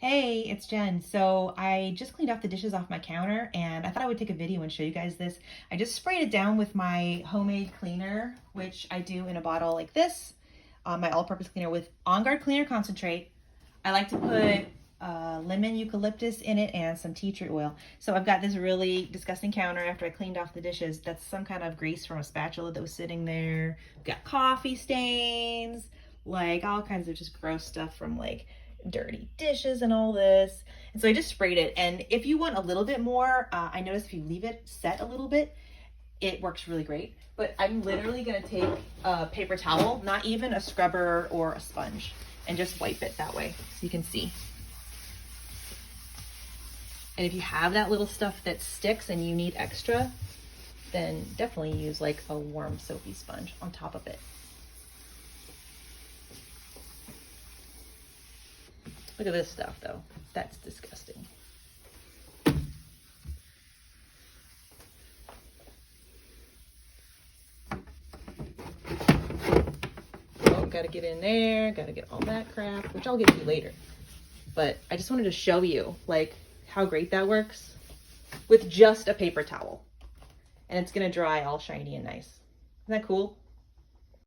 Hey, it's Jen. So I just cleaned off the dishes off my counter and I thought I would take a video and show you guys this. I just sprayed it down with my homemade cleaner, which I do in a bottle like this, my all-purpose cleaner with On Guard Cleaner Concentrate. I like to put lemon eucalyptus in it and some tea tree oil. So I've got this really disgusting counter after I cleaned off the dishes. That's some kind of grease from a spatula that was sitting there. Got coffee stains, like all kinds of just gross stuff from like dirty dishes and all this. And so I just sprayed it. And if you want a little bit more, I noticed if you leave it set a little bit, it works really great. But I'm literally gonna take a paper towel, not even a scrubber or a sponge, and just wipe it that way so you can see. And if you have that little stuff that sticks and you need extra, then definitely use like a warm soapy sponge on top of it. Look at this stuff though. That's disgusting. Oh, gotta get in there, gotta get all that crap, which I'll get to later. But I just wanted to show you like how great that works with just a paper towel. And it's gonna dry all shiny and nice. Isn't that cool?